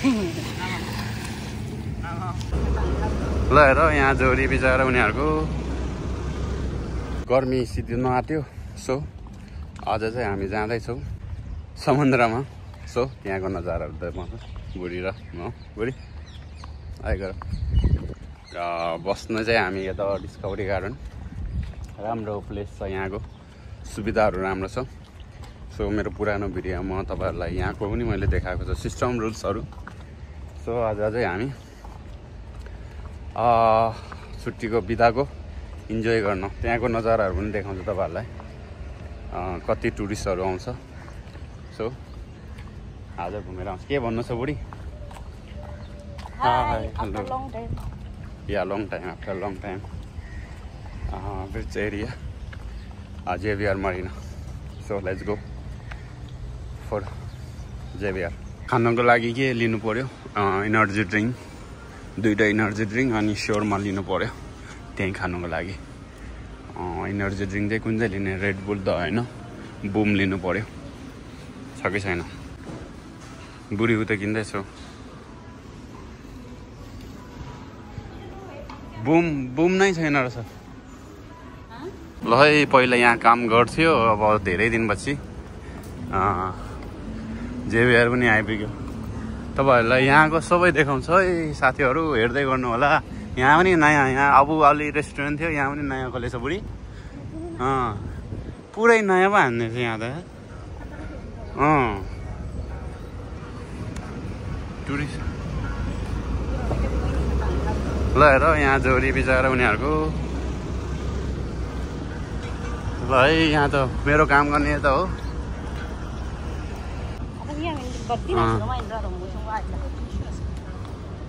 ल हेर यहाँ जोडी बिचरा उनीहरूको गर्मी सिद्धिनु आँट्यो। सो आज चाहिँ हामी जाँदैछौँ समुद्रमा। सो त्यहाँको नजाराहरू देखाउँछ बुढी र म। बुढी आइगर बस्न चाहिँ हामी यता डिस्कभरी गार्डन राम्रो प्लेस छ, यहाँको सुविधाहरू राम्रो छ। सो मेरो पुरानो भिडियोमा तपाईँहरूलाई यहाँको पनि मैले देखाएको छु सिस्टम रुल्सहरू। सो आज चाहिँ हामी छुट्टीको बिदाको इन्जोय गर्न त्यहाँको नजाराहरू पनि देखाउँछु तपाईँहरूलाई। कति टुरिस्टहरू आउँछ। सो आज घुमेर आउँछ। के भन्नु छ बुढी? long time after long time which area? JVR Marina. So let's go for JVR. खानको लागि के लिनु पर्यो? एनर्जी ड्रिङ्क, दुईटा एनर्जी ड्रिङ्क अनि शोरमा लिनु पर्यो त्यही खानुको लागि। एनर्जी ड्रिङ्क चाहिँ कुन चाहिँ लिने? रेड बुल त होइन, बुम लिनु पर्यो। छ कि छैन? बुढी उता किन्दैछु। बुम नै छैन रहेछ। ल है पहिला यहाँ काम गर्थ्यो, अब धेरै दिनपछि जेभिआर पनि आइपुग्यो। तपाईँहरूलाई यहाँको सबै देखाउँछ है साथीहरू, हेर्दै गर्नु होला। यहाँ पनि नयाँ, यहाँ अबु अली रेस्टुरेन्ट थियो, यहाँ पनि नयाँ खोलेछ बुढी। पुरै नयाँ पो हान्दैछ यहाँ त। टुरिस्ट ल हेर यहाँ जोडी बिचरा उनीहरूको। ल है यहाँ त मेरो काम गर्ने त हो।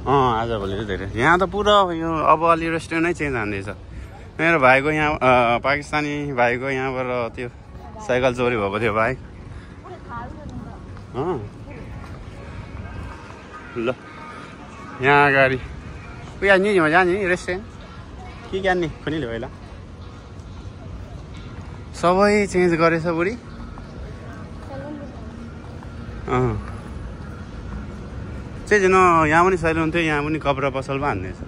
आज भोलि चाहिँ धेरै यहाँ त पुरा यो अब अलि रेस्टुरेन्ट नै चेन्ज हान्दैछ। मेरो भाइको यहाँ पाकिस्तानी भाइको यहाँबाट त्यो साइकल चोरी भएको थियो भाइ। ल यहाँ अगाडि उयो नि जाने नि रेस्टुरेन्ट के जाने खोलिले पहिला सबै चेन्ज गरेछ बुढी। चाहिँ न यहाँ पनि सैलुन थियो, यहाँ पनि कपडा पसल पो हान्दैछ।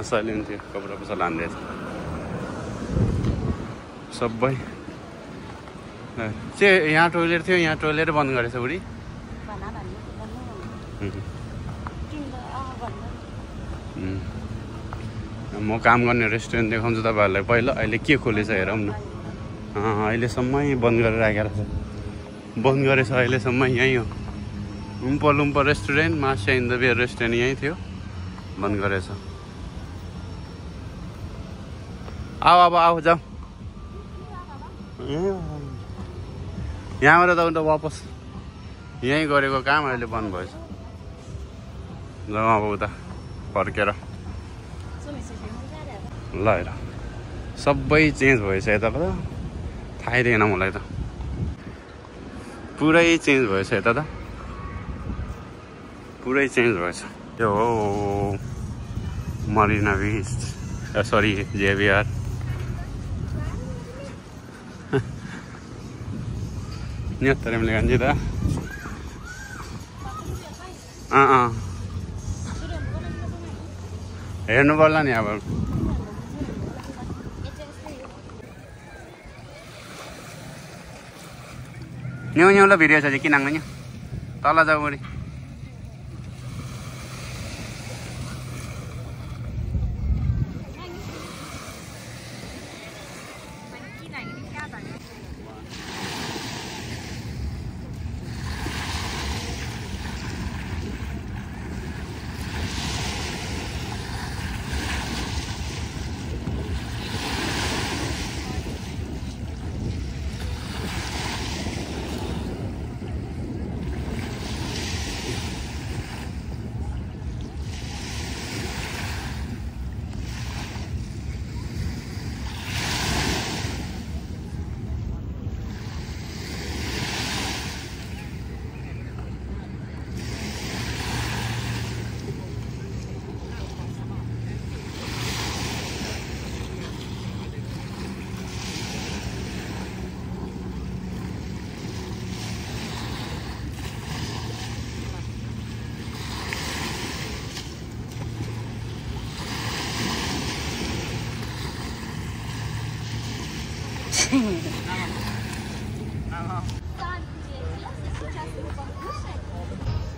सैलुन थियो, कपडा पसल हान्दैछ सबै। चाहिँ यहाँ टोइलेट थियो, यहाँ टोइलेट बन्द गरेछ बुढी। म काम गर्ने रेस्टुरेन्ट देखाउँछु तपाईँहरूलाई पहिला। अहिले के खोलेछ हेरौँ न। अहिलेसम्मै बन्द गरेर राखेर छ, बन्द गरेछ अहिलेसम्म। यहीँ हो लुम्पो रेस्टुरेन्ट, मास्या इन द बियर रेस्टुरेन्ट यहीँ थियो, बन्द गरेछ। अब आऊ जाऊ। यहाँबाट त उता वापस यहीँ गरेको काम अहिले बन्द भएछ। जाउँ अब उता फर्केर। ल हेर सबै चेन्ज भएछ यता त, थाहै थिएन मलाई त। पुरै चेन्ज भएछ यता त, पुरै चेन्ज भएछ। त्यो हो मरिना बिच, सरी जेभिआर। नियत्तरले गान्छु त। हेर्नु पर्ला नि अब। न्यू भिडियो छ कि नाङ्नु तल जाऊ बुढी।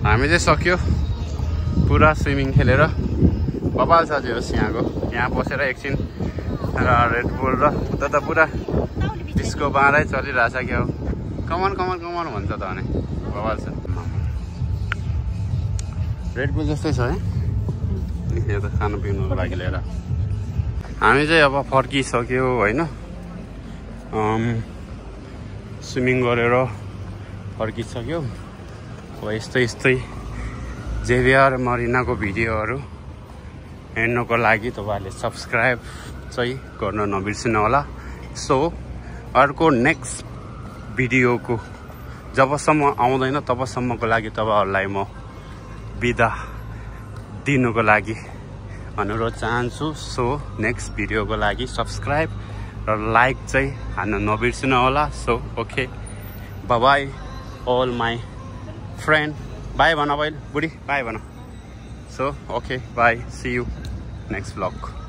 हामी चाहिँ सक्यो पुरा स्विमिङ खेलेर बबाल छ जोस् यहाँको यहाँ बसेर एकछिन रेड बुल र उता त पुरा डिस्को बाँधै चलिरहेछ क्या हो कमान कमान कमान भन्छ त भने बबाल छ रेड बुल जस्तै छ है यहाँ त खानु पिउनुको लागि लिएर हामी चाहिँ अब फर्किसक्यो होइन स्विमिङ गरेर फर्किसक्यो अब यस्तै जेभिआर मरिनाको भिडियोहरू हेर्नको लागि तपाईँहरूले सब्सक्राइब चाहिँ गर्न नबिर्सिनु होला सो अर्को नेक्स्ट भिडियोको जबसम्म आउँदैन तबसम्मको लागि तपाईँहरूलाई म बिदा दिनुको लागि अनुरोध चाहन्छु सो नेक्स्ट भिडियोको लागि सब्सक्राइब र लाइक चाहिँ हान्न नबिर्सिनु होला so okay bye all my friend bye भन बुढी बाई भन so okay bye see you next blog